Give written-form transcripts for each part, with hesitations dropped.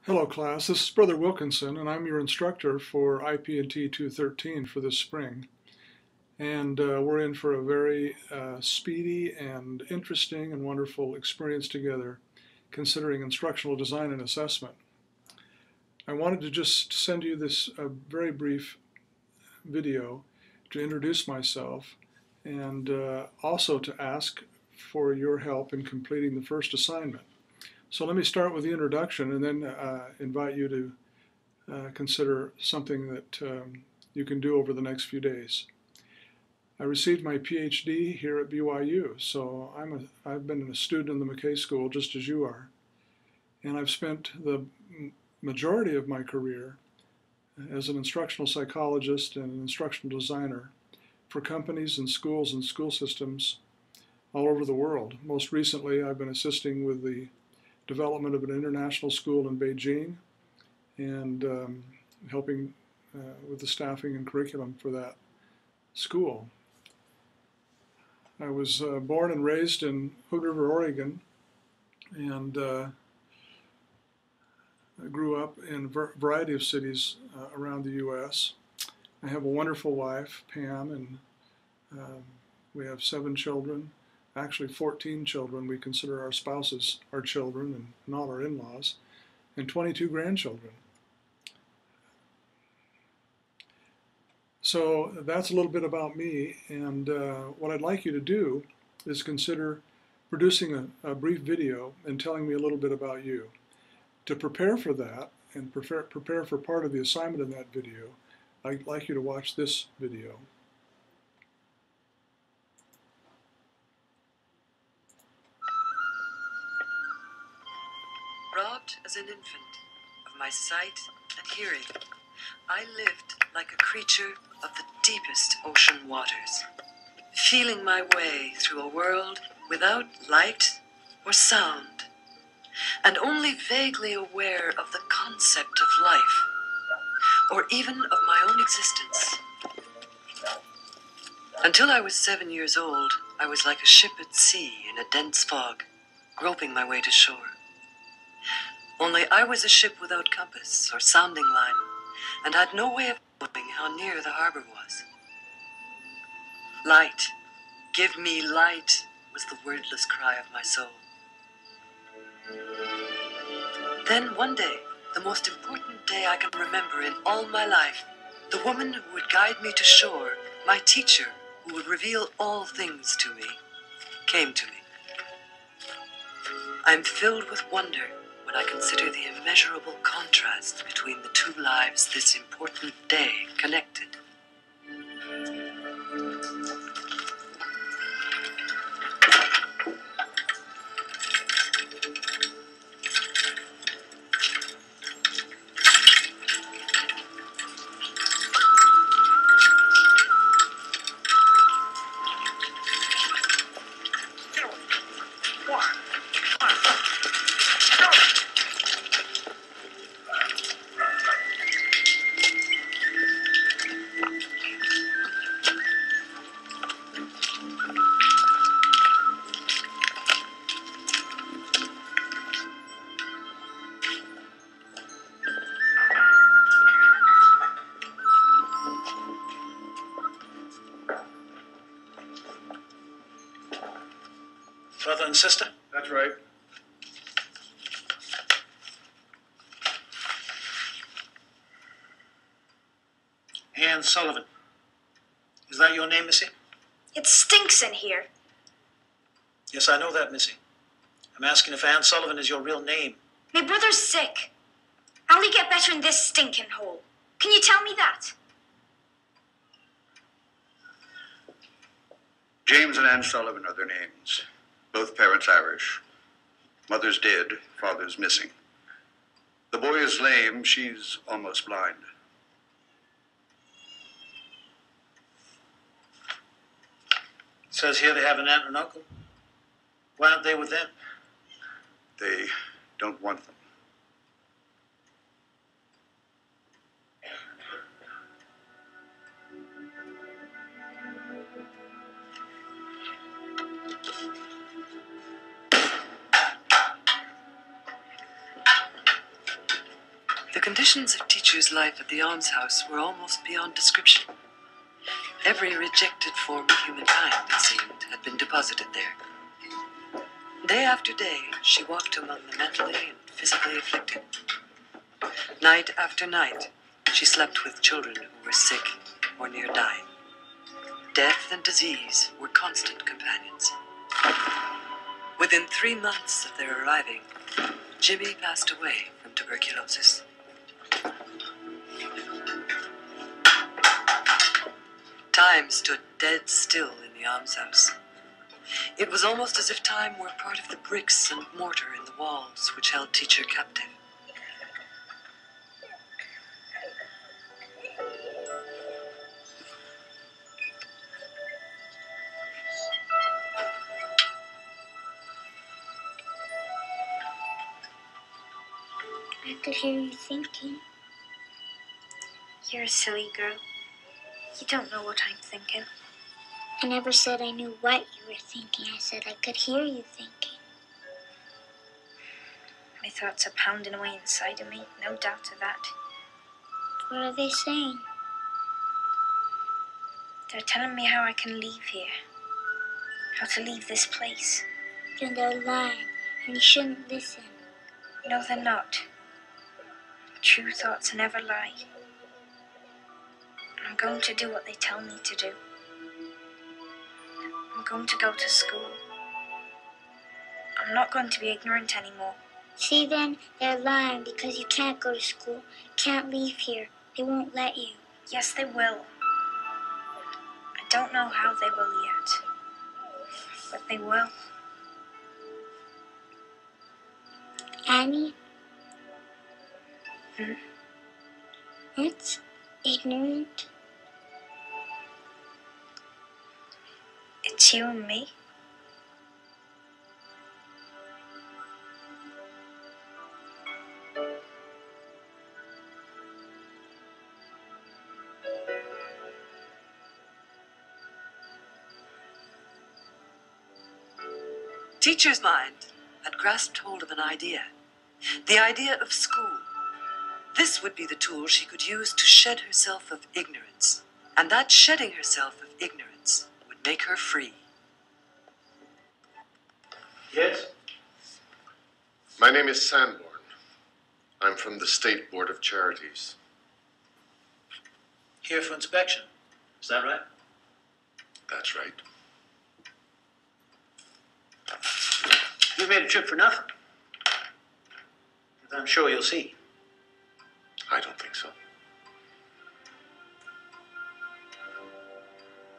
Hello class, this is Brother Wilkinson and I'm your instructor for IP&T 213 for this spring. And we're in for a very speedy and interesting and wonderful experience together considering instructional design and assessment. I wanted to just send you this very brief video to introduce myself and also to ask for your help in completing the first assignment. So let me start with the introduction and then invite you to consider something that you can do over the next few days. I received my PhD here at BYU, so I've been a student in the McKay School just as you are. And I've spent the majority of my career as an instructional psychologist and an instructional designer for companies and schools and school systems all over the world. Most recently, I've been assisting with the development of an international school in Beijing and helping with the staffing and curriculum for that school. I was born and raised in Hood River, Oregon, and I grew up in a variety of cities around the U.S. I have a wonderful wife, Pam, and we have 7 children. Actually 14 children. We consider our spouses our children and not our in-laws, and 22 grandchildren. So that's a little bit about me, and what I'd like you to do is consider producing a brief video and telling me a little bit about you. To prepare for that and prepare for part of the assignment in that video, I'd like you to watch this video. Robbed as an infant of my sight and hearing, I lived like a creature of the deepest ocean waters, feeling my way through a world without light or sound, and only vaguely aware of the concept of life, or even of my own existence. Until I was 7 years old, I was like a ship at sea in a dense fog, groping my way to shore. Only I was a ship without compass or sounding line, and had no way of knowing how near the harbor was. Light, give me light, was the wordless cry of my soul. Then one day, the most important day I can remember in all my life, the woman who would guide me to shore, my teacher who would reveal all things to me, came to me. I am filled with wonder when I consider the immeasurable contrast between the two lives this important day connected. Brother and sister? That's right. Ann Sullivan. Is that your name, Missy? It stinks in here. Yes, I know that, Missy. I'm asking if Ann Sullivan is your real name. My brother's sick. How'll he get better in this stinking hole? Can you tell me that? James and Ann Sullivan are their names. Both parents Irish. Mother's dead, father's missing. The boy is lame, she's almost blind. It says here they have an aunt and uncle. Why aren't they with them? They don't want them. The conditions of teachers' life at the almshouse were almost beyond description. Every rejected form of humankind, it seemed, had been deposited there. Day after day, she walked among the mentally and physically afflicted. Night after night, she slept with children who were sick or near dying. Death and disease were constant companions. Within 3 months of their arriving, Jimmy passed away from tuberculosis. Time stood dead still in the almshouse. It was almost as if time were part of the bricks and mortar in the walls which held teacher captive. I could hear you thinking. You're a silly girl. You don't know what I'm thinking. I never said I knew what you were thinking. I said I could hear you thinking. My thoughts are pounding away inside of me, no doubt of that. What are they saying? They're telling me how I can leave here. How to leave this place. Then they're lying, and you shouldn't listen. No, they're not. True thoughts never lie. I'm going to do what they tell me to do. I'm going to go to school. I'm not going to be ignorant anymore. See then, they're lying because you can't go to school, can't leave here. They won't let you. Yes, they will. I don't know how they will yet, but they will. Annie? It's ignorant. It's you and me. Teacher's mind had grasped hold of an idea. The idea of school. This would be the tool she could use to shed herself of ignorance. And that shedding herself of ignorance would make her free. Yes? My name is Sanborn. I'm from the State Board of Charities. Here for inspection. Is that right? That's right. You made a trip for nothing. I'm sure you'll see. I don't think so.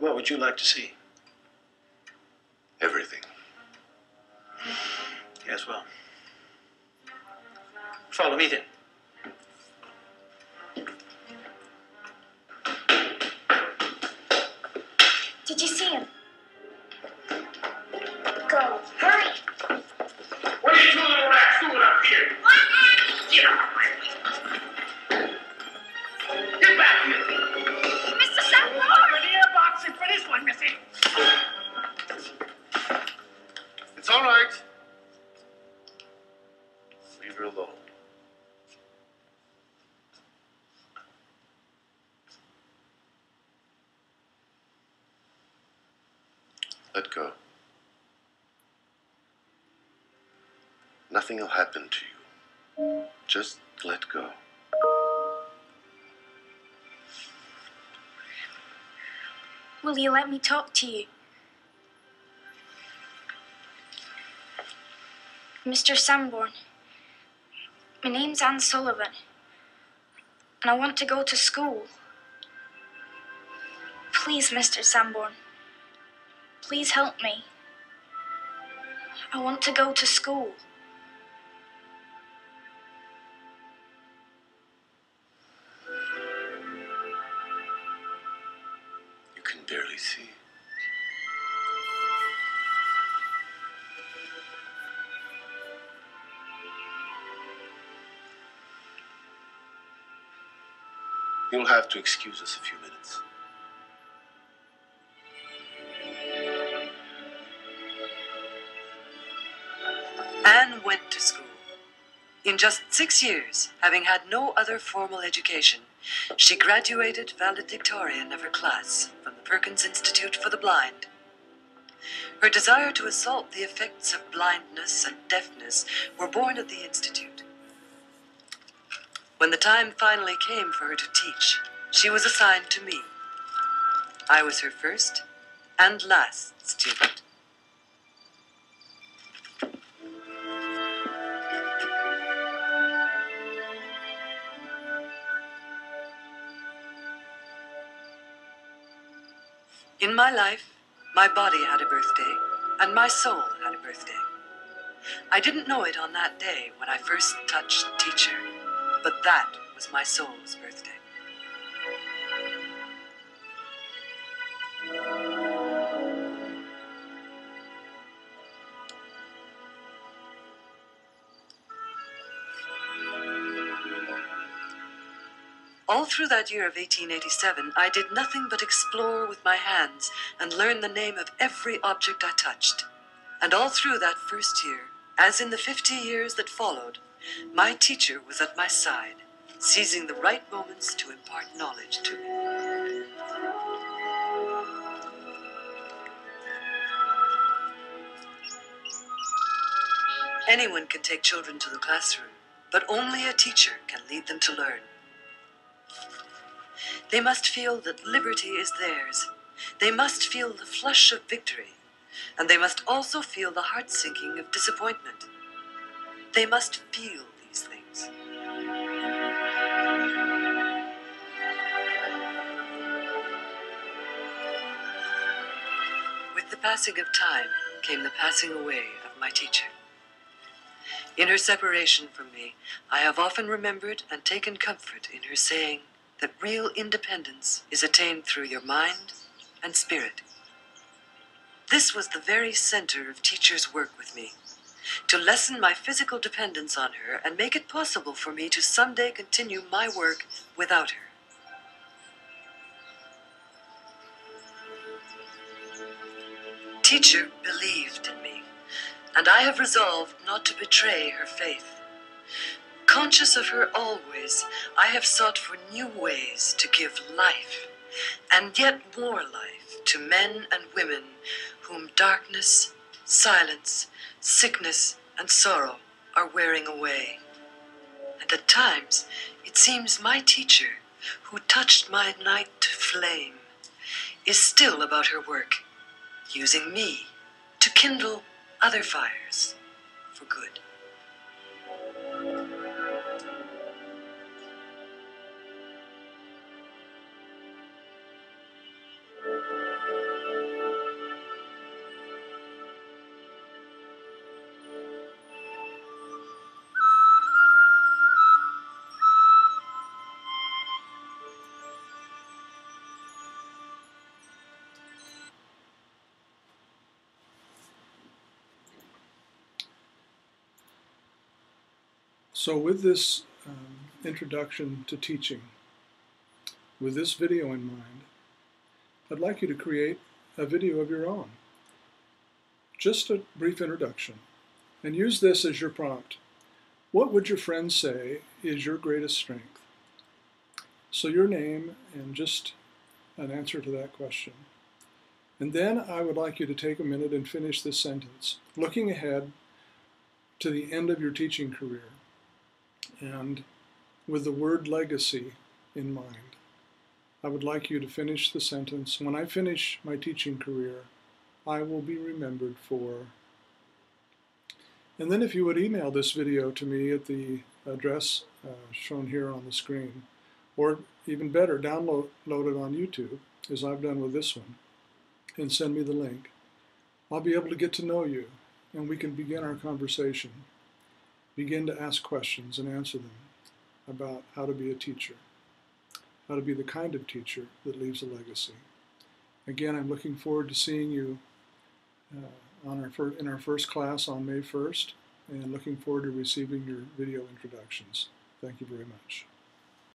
What would you like to see? Everything. Yes, well. Follow me then. Did you see him? Go. Hurry. What are you two little rats doing up here? What, Annie? Get out of my way. Get back here. Mr. Sanborn! Linear boxing for this one, Missy. It's all right. Leave her alone. Let go. Nothing will happen to you. Just let go. Will you let me talk to you? Mr. Sanborn, my name's Anne Sullivan, and I want to go to school. Please, Mr. Sanborn, please help me. I want to go to school. You can barely see. You'll have to excuse us a few minutes. Anne went to school. In just 6 years, having had no other formal education, she graduated valedictorian of her class from the Perkins Institute for the Blind. Her desire to assault the effects of blindness and deafness were born at the Institute. When the time finally came for her to teach, she was assigned to me. I was her first and last student. In my life, my body had a birthday, and my soul had a birthday. I didn't know it on that day when I first touched teacher, but that was my soul's birthday. All through that year of 1887, I did nothing but explore with my hands and learn the name of every object I touched. And all through that first year, as in the 50 years that followed, my teacher was at my side, seizing the right moments to impart knowledge to me. Anyone can take children to the classroom, but only a teacher can lead them to learn. They must feel that liberty is theirs. They must feel the flush of victory, and they must also feel the heart-sinking of disappointment. They must feel these things. With the passing of time came the passing away of my teacher. In her separation from me, I have often remembered and taken comfort in her saying that real independence is attained through your mind and spirit. This was the very center of teacher's work with me, to lessen my physical dependence on her and make it possible for me to someday continue my work without her. Teacher believed in me, and I have resolved not to betray her faith. Conscious of her always, I have sought for new ways to give life, and yet more life, to men and women whom darkness, silence, sickness, and sorrow are wearing away. And at times, it seems my teacher, who touched my night to flame, is still about her work, using me to kindle other fires for good. So with this introduction to teaching, with this video in mind, I'd like you to create a video of your own. Just a brief introduction, and use this as your prompt. What would your friends say is your greatest strength? So your name and just an answer to that question. And then I would like you to take a minute and finish this sentence, looking ahead to the end of your teaching career, and with the word legacy in mind. I would like you to finish the sentence, when I finish my teaching career, I will be remembered for. And then if you would email this video to me at the address shown here on the screen, or even better, download it on YouTube, as I've done with this one, and send me the link. I'll be able to get to know you, and we can begin our conversation. Begin to ask questions and answer them about how to be a teacher, how to be the kind of teacher that leaves a legacy. Again, I'm looking forward to seeing you in our first class on May 1st, and looking forward to receiving your video introductions. Thank you very much.